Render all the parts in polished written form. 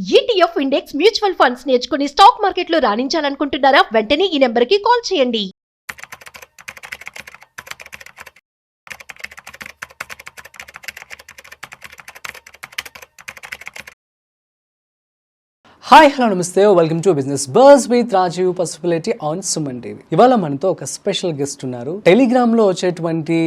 ETF index mutual funds నేర్చుకుని stock మార్కెట్లో రాణించాలనుకుంటున్నారా? వెంటనే ఈ నెంబర్కి కాల్ చేయండి. హాయ్ హలో నమస్తే, welcome to business buzz with Rajiv possibility on Suman TV. ఇవాళ మనతో ఒక స్పెషల్ గెస్ట్ ఉన్నారు. టెలిగ్రామ్ లో వచ్చేటువంటి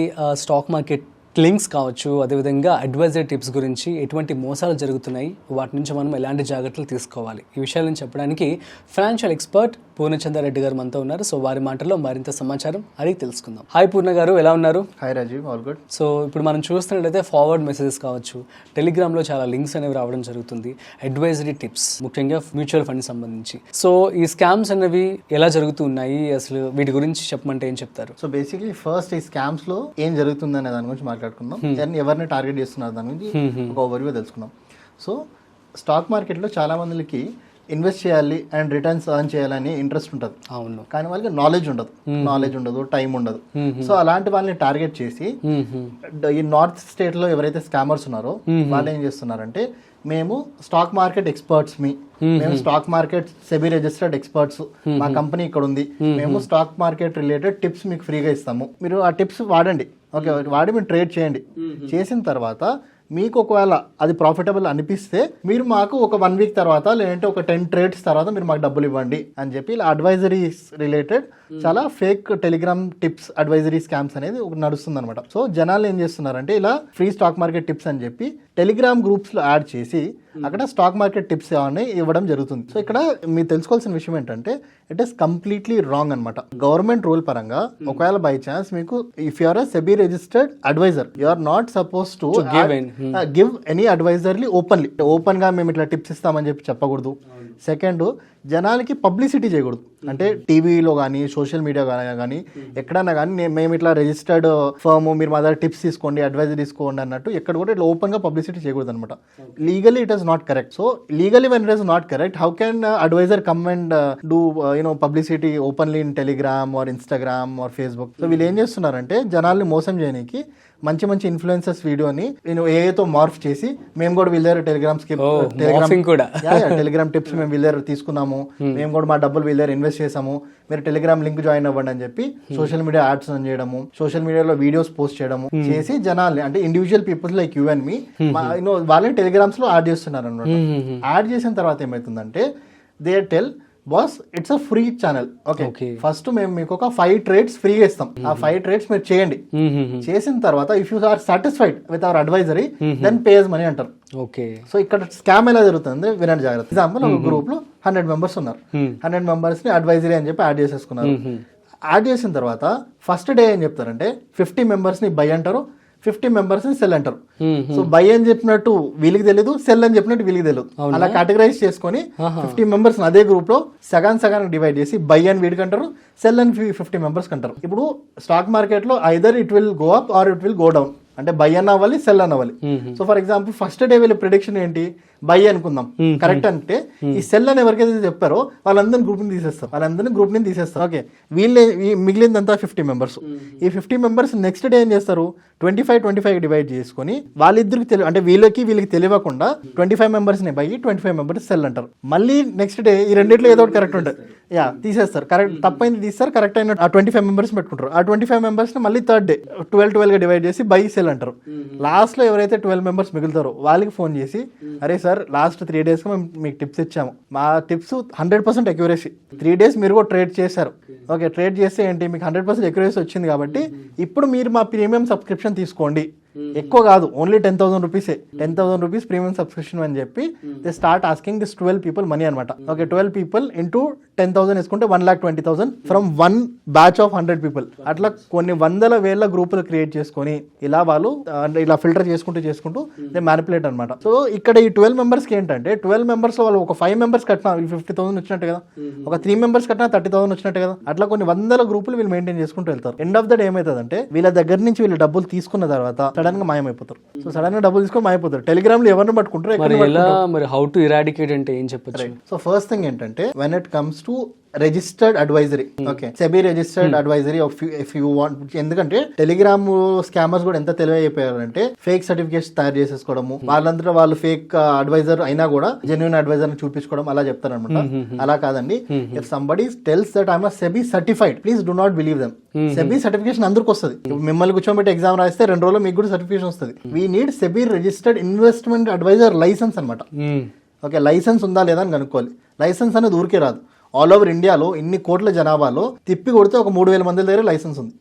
స్టాక్ మార్కెట్ లింక్స్ కావచ్చు, అదేవిధంగా అడ్వైజరీ టిప్స్ గురించి ఎటువంటి మోసాలు జరుగుతున్నాయి, వాటి నుంచి మనం ఎలాంటి జాగ్రత్తలు తీసుకోవాలి, ఈ విషయాలను చెప్పడానికి ఫైనాన్షియల్ ఎక్స్పర్ట్ పూర్ణచంద్రారెడ్డి గారు మనతో ఉన్నారు. సో వారి మాటల్లో మరింత సమాచారం అడిగి తెలుసుకుందాం. హాయ్ పూర్ణ గారు, ఎలా ఉన్నారు? Hi Rajiv, all good. So ఇప్పుడు మనం చూస్తున్నట్లయితే ఫార్వర్డ్ మెసేజెస్ కావచ్చు, టెలిగ్రామ్లో చాలా లింక్స్ అనేవి రావడం జరుగుతుంది, అడ్వైజరీ టిప్స్ ముఖ్యంగా మ్యూచువల్ ఫండ్ సంబంధించి. సో ఈ స్కామ్స్ అనేవి ఎలా జరుగుతున్నాయి, అసలు వీటి గురించి చెప్పమంటే ఏం చెప్తారు? సో బేసిక్లీ ఫస్ట్ ఈ స్కామ్స్ లో ఏం జరుగుతుంది అనే దాని గురించి మాట్లాడుకుందాం. దాన్ని ఎవరిని టార్గెట్ చేస్తున్నారు దాని గురించి ఒక ఓవర్వ్యూ తెలుసుకుందాం. సో స్టాక్ మార్కెట్లో చాలా మందికి ఇన్వెస్ట్ చేయాలి అండ్ రిటర్న్స్ ఎర్న్ చేయాలని ఇంట్రెస్ట్ ఉంటుంది. అవును. కానీ వాళ్ళకి నాలెడ్జ్ ఉండదు, టైం ఉండదు. సో అలాంటి వాళ్ళని టార్గెట్ చేసి ఈ నార్త్ స్టేట్ లో ఎవరైతే స్కామర్స్ ఉన్నారో వాళ్ళు ఏం చేస్తున్నారంటే, మేము స్టాక్ మార్కెట్ ఎక్స్పర్ట్స్ మేము stock market SEBI registered experts, మా కంపెనీ ఇక్కడ ఉంది, మేము స్టాక్ మార్కెట్ రిలేటెడ్ టిప్స్ మీకు ఫ్రీగా ఇస్తాము, మీరు ఆ టిప్స్ వాడండి, ఓకే వాడి మీరు ట్రేడ్ చేయండి. చేసిన తర్వాత మీకు ఒకవేళ అది ప్రాఫిటబుల్ అనిపిస్తే మీరు మాకు ఒక 1 వీక్ తర్వాత లేదంటే ఒక 10 ట్రేడ్స్ తర్వాత మీరు మాకు డబ్బులు ఇవ్వండి అని చెప్పి ఇలా అడ్వైజరీస్ రిలేటెడ్ చాలా fake Telegram tips advisory scams అనేది ఒకటి నడుస్తుంది అనమాట. సో జనాలు ఏం చేస్తున్నారంటే, ఇలా ఫ్రీ స్టాక్ మార్కెట్ టిప్స్ అని చెప్పి టెలిగ్రామ్ గ్రూప్స్ లో యాడ్ చేసి అక్కడ స్టాక్ మార్కెట్ టిప్స్ ఏమన్నా ఇవ్వడం జరుగుతుంది. సో ఇక్కడ మీరు తెలుసుకోవాల్సిన విషయం ఏంటంటే, ఇట్ ఈస్ కంప్లీట్లీ రాంగ్ అనమాట. గవర్నమెంట్ రూల్ పరంగా ఒకవేళ బై ఛాన్స్ మీకు if you are SEBI registered advisor, you are not suppose to give any advisory open గా మేము ఇట్లా టిప్స్ ఇస్తామని చెప్పి చెప్పకూడదు. సెకండ్, జనాలకి పబ్లిసిటీ చేయకూడదు. అంటే టీవీలో కానీ సోషల్ మీడియా కానీ ఎక్కడన్నా కానీ మేము ఇట్లా రిజిస్టర్డ్ ఫర్మ్, మీరు మా దగ్గర టిప్స్ తీసుకోండి, అడ్వైజరీ తీసుకోండి అన్నట్టు ఎక్కడ కూడా ఇట్లా ఓపెన్ గా పబ్లిసిటీ చేయకూడదు అనమాట. Legally it is not correct. So legally when it is not correct, how can advisor come and do publicity openly in Telegram or Instagram or Facebook? So వీళ్ళు ఏం చేస్తున్నారంటే, జనాల్ని మోసం చేయడానికి మంచి మంచి ఇన్ఫ్లుయెన్సర్స్ వీడియోని నేను ఏతో మార్ఫ్ చేసి, మేము కూడా వీళ్ళ దగ్గర టెలిగ్రామ్ టిప్స్ మేము వీళ్ళ దగ్గర తీసుకున్నాము, మేము కూడా మా డబ్బులు వీళ్ళ దగ్గర ఇన్వెస్ట్ చేసాము, మీరు టెలిగ్రామ్ లింక్ జాయిన్ అవ్వండి అని చెప్పి సోషల్ మీడియా యాడ్స్ ఆన్ చేయడము, సోషల్ మీడియాలో వీడియోస్ పోస్ట్ చేయడము చేసి జనాల్ని, అంటే individual peoples like you and me, వాళ్ళని టెలిగ్రామ్స్ లో యాడ్ చేస్తున్నారు అనమాట. యాడ్ చేసిన తర్వాత ఏమవుతుందంటే, they tell boss it's a free channel, okay first మేము మీకు ఒక 5 ట్రేడ్స్ ఫ్రీగా ఇస్తాం, ఆ 5 ట్రేడ్స్ మీరు చేయండి. చేసిన తర్వాత if you are satisfied with our advisory then pays money అంటారు. ఓకే. సో ఇక్కడ స్కామ్ ఎలా జరుగుతుంది వినండి జాగ్రత్త. ఎగ్జాంపుల్, ఒక గ్రూప్ లో 100 మెంబర్స్ ఉన్నారు, 100 మెంబర్స్ ని అడ్వైజరీ అని చెప్పి యాడ్ చేసేసుకున్నారు. యాడ్ చేసిన తర్వాత ఫస్ట్ డే ఏం చెప్తారంటే, 50 మెంబర్స్ ని బై అంటారు, 50 మెంబర్స్ ని సెల్ అంటారు. సో బై అని చెప్పినట్టు వీళ్ళకి తెలియదు, సెల్ అని చెప్పినట్టు వీళ్ళకి తెలియదు. అలా కేటగరైజ్ చేసుకొని 50 మెంబర్స్ అదే గ్రూప్ లో సగానికి డివైడ్ చేసి బై అని వీడికి అంటారు, సెల్ అని 50 మెంబర్స్ అంటారు. ఇప్పుడు స్టాక్ మార్కెట్ లో either it will go up or it will go down, అంటే బై అన్న అవ్వాలి, సెల్ అన్న అవ్వాలి. So for example first day వీళ్ళ ప్రిడిక్షన్ ఏంటి, బై అనుకుందాం, కరెక్ట్ అంటే ఈ సెల్ అని ఎవరికైతే చెప్పారో వాళ్ళందరినీ గ్రూప్ ని తీసేస్తారు. ఓకే, వీళ్ళే మిగిలిందంతా 50 మెంబర్స్. ఈ 50 మెంబర్స్ నెక్స్ట్ డే ఏం చేస్తారు, 25 డివైడ్ చేసుకుని వాళ్ళిద్దరికి అంటే వీళ్ళకి తెలియకుండా 25 మెంబర్స్ ని బై, 25 మెంబర్స్ సెల్ అంటారు. మళ్ళీ నెక్స్ట్ డే ఈ రెండిట్లో ఏదో ఒకటి కరెక్ట్ ఉంటుంది, తీసేస్తారు. కరెక్ట్ తప్పైంది తీస్తారు, కరెక్ట్ అయిన ఆ 25 మెంబర్స్ పెట్టుకుంటారు. ఆ 25 మెంబర్స్ ని మళ్ళీ థర్డ్ డే 12 గా డివైడ్ చేసి బై, సెల్ అంటారు. లాస్ట్ లో ఎవరైతే 12 మెంబర్స్ మిగులుతారో వాళ్ళకి ఫోన్ చేసి, అరే సార్ లాస్ట్ 3 days మేము మీకు టిప్స్ ఇచ్చాము, మా టిప్స్ 100% అక్యురసీ, 3 days మీరు కూడా ట్రేడ్ చేశారు, ఓకే ట్రేడ్ చేస్తే ఏంటి మీకు 100% అక్యురసీ వచ్చింది కాబట్టి ఇప్పుడు మీరు మా ప్రీమియం సబ్స్క్రిప్షన్ తీసుకోండి, ఎక్కువ కాదు, ఓన్లీ 10,000 రూపీసే, 10,000 రూపీస్ ప్రీమియం సబ్స్క్రిప్షన్ అని చెప్పి they start asking this 12 people money అనమాట. ఓకే, 12 people ఇంటూ 10,000 వేసుకుంటే 1,20,000 ఫ్రమ్ 1 batch of 100 people. అట్లా కొన్ని వందల వేల గ్రూపులు క్రియేట్ చేసుకొని ఇలా వాళ్ళు ఇలా ఫిల్టర్ చేసుకుంటూ దే మ్యానిపులేట్ అనమాట. సో ఇక్కడ ఈ 12 members కి ఏంటంటే, 12 members లో వాళ్ళు ఒక 5 members కట్టినా 50,000 వచ్చినట్టు కదా, ఒక 3 members కట్టినా 30,000 వచ్చినట్టు కదా, అట్లా కొన్ని వందల గ్రూపులు వీళ్ళు మెయింటైన్ చేసుకుంటూ వెళ్తారు. ఎండ్ ఆఫ్ ద డే ఏమవుతుందంటే, వీళ్ళ దగ్గర నుంచి వీళ్ళు డబ్బులు తీసుకున్న తర్వాత సడన్ గా మాయమైపోతారు. సో సడన్ గా డబ్బులు తీసుకొని మాయపోతారు. టెలిగ్రామ్ లో ఎవరిని పట్టుకుంటారు, హౌ టు ఇరాడికేట్ అంటే ఏం చెప్పచ్చు? సో ఫస్ట్ థింగ్ ఏంటంటే, when it comes to registered advisory. Okay, SEBI registered advisory if you want. ఎందుకంటే టెలిగ్రామ్ స్కామర్స్ కూడా ఎంత తెలివి అయిపోయారంటే ఫేక్ సర్టిఫికేట్స్ తయారు చేసేసుకోవడము, వాళ్ళంతా వాళ్ళు ఫేక్ అడ్వైజర్ అయినా కూడా జెన్యున్ అడ్వైజర్ చూపించుకోవడం అలా చెప్తారనమాట. అలా కాదండి. If somebody tells that I'm SEBI certified, please do not believe them. SEBI certification అందరికి వస్తుంది. మిమ్మల్ని కూర్చోబెట్టి ఎగ్జామ్ రాస్తే 2 రోజులు మీకు కూడా సర్టిఫికేషన్ వస్తుంది. We need SEBI registered investment advisor license అనమాట. ఓకే, లైసెన్స్ ఉందా లేదా అని కనుక్కోవాలి. లైసెన్స్ అనేది ఊరికే రాదు. ఆల్ ఓవర్ ఇండియాలో ఇన్ని కోట్ల జనాభాలో తిప్పి కొడితే ఒక 3,000 మంది దగ్గర లైసెన్స్ ఉంది.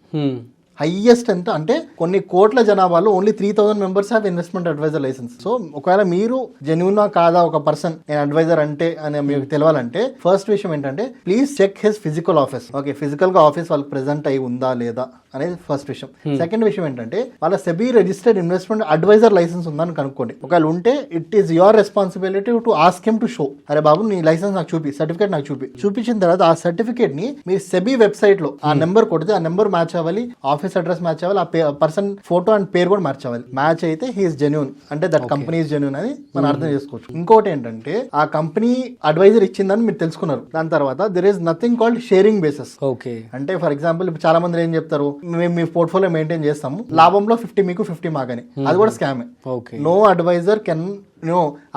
హైయెస్ట్ ఎంత అంటే కొన్ని కోట్ల జనాభాలో only 3,000 members have investment advisor license. So ఒకవేళ మీరు జెన్యున్ కాదా ఒక పర్సన్ నేను అడ్వైజర్ అంటే అని మీకు తెలవాలంటే ఫస్ట్ విషయం ఏంటంటే please check his physical office. Okay, physical గా ఆఫీస్ వాళ్ళకి ప్రెసెంట్ అయి ఉందా లేదా అనేది ఫస్ట్ విషయం. సెకండ్ విషయం ఏంటంటే వాళ్ళ SEBI registered investment advisor license ఉందని కనుక్కోండి. ఒకవేళ ఉంటే it is your responsibility to ask him to show. అరే బాబు నీ లైసెన్స్ నాకు చూపి, సర్టిఫికేట్ నాకు చూపించిన తర్వాత ఆ సర్టిఫికేట్ ని మీ సెబీ వెబ్సైట్ లో ఆ నెంబర్ కొడితే ఆ నెంబర్ మ్యాచ్ అవ్వాలి, ఆఫీస్ అడ్రస్ మ్యాచ్ అవ్వాలి, ఆ పర్సన్ ఫోటో అండ్ పేరు కూడా మ్యాచ్ అవ్వాలి. మ్యాచ్ అయితే హీఈస్ జెన్యూన్ అంటే దట్ కంపెనీ ఈస్ జెన్యూన్ అని మనం అర్థం చేసుకోవచ్చు. ఇంకోటి ఏంటంటే ఆ కంపెనీ అడ్వైజర్ ఇచ్చిందని మీరు తెలుసుకున్నారు. దాని తర్వాత there is nothing called sharing basis. Okay, అంటే ఫర్ ఎగ్జాంపుల్ చాలా మంది ఏం చెప్తారు, మేము మీ పోర్ట్ఫోలియో మెయింటైన్ చేస్తాము, లాభంలో 50 మీకు 50 మాకని. అది కూడా స్కామే. No advisor can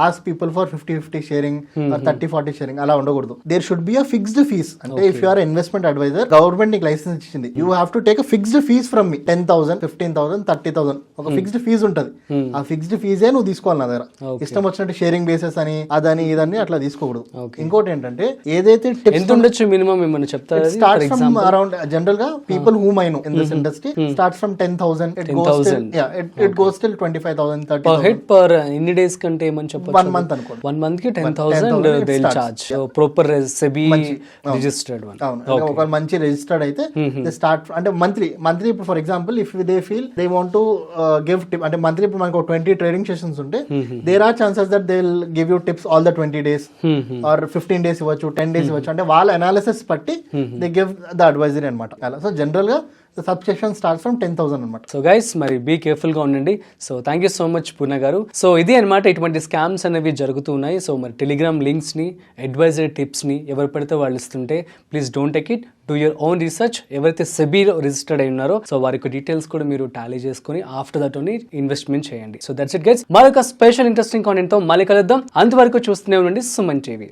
ask people for 50-50 sharing, 30-40 sharing అలా ఉండకూడదు. There should be a fixed fees. అంటే if you are investment advisor, government నీకు లైసెన్స్ ఇచ్చింది, you have to take a fixed fees from me. 10,000, 15,000, 30,000 ఒక ఫిక్స్డ్ ఫీజ్ ఉంటది. ఆ fixed ఫీజే నువ్వు తీసుకోవాలి నా దగ్గర. ఇష్టం వచ్చినట్టు షేరింగ్ బేసిస్ అని అదని ఇదని అట్లా తీసుకోకూడదు. ఇంకోటి ఏంటంటే ఏదైతే ఎంత ఉండొచ్చు మినిమం ఏమన్నా చెప్తారు? స్టార్ట్ ఫ్రమ్ అరౌండ్ జనరల్ గా people whom I know in this industry starts from 10,000. It goes till 25,000, 30,000 per head per ఎన్ని డేస్ కంటే ఏమని చెప్పొచ్చు? 1 month అనుకోండి. 1 month కి 10,000 they will charge. Proper SEBI registered one. ఒక మంచి రిజిస్టర్డ్ అయితే దే స్టార్ట్ అంటే మంత్లీ ఇప్పుడు for example if they feel they want to give tip అంటే మంత్లీ ఇప్పుడు మనకు 20 ట్రేడింగ్ సెషన్స్ ఉంటే there are chances that they will give you tips all the 20 days or 15 days ఇవ్వచ్చు, 10 days ఇవ్వచ్చు. అంటే వాళ్ళ అనాలిసిస్ బట్టి దే గివ్ ద అడ్వైజరీ అనమాట. సో జనరల్ గా the subscription starts from 10,000 అనమాట. సో గైస్ మరి బీ కేర్ఫుల్ గా ఉండండి. So thank you so much Purna గారు. సో ఇది అనమాట, ఇటువంటి స్కామ్స్ అనేవి జరుగుతూ ఉన్నాయి. సో మరి టెలిగ్రామ్ లింక్స్ ని, అడ్వైజరీ టిప్స్ ని ఎవరు పడితే వాళ్ళు ఇస్తుంటే please don't take it. Do your own research. ఎవరైతే సెబీలో రిజిస్టర్డ్ అయి ఉన్నారో సో వారి డీటెయిల్స్ కూడా మీరు టాలీ చేసుకుని ఆఫ్టర్ దట్ ఓన్లీ ఇన్వెస్ట్మెంట్ చేయండి. So that's it guys. మరొక స్పెషల్ ఇంట్రెస్టింగ్ కాంటెంట్ తో మళ్ళీ కలుద్దాం. అంతవరకు చూస్తూనే ఉండండి సుమన్ టీవీ.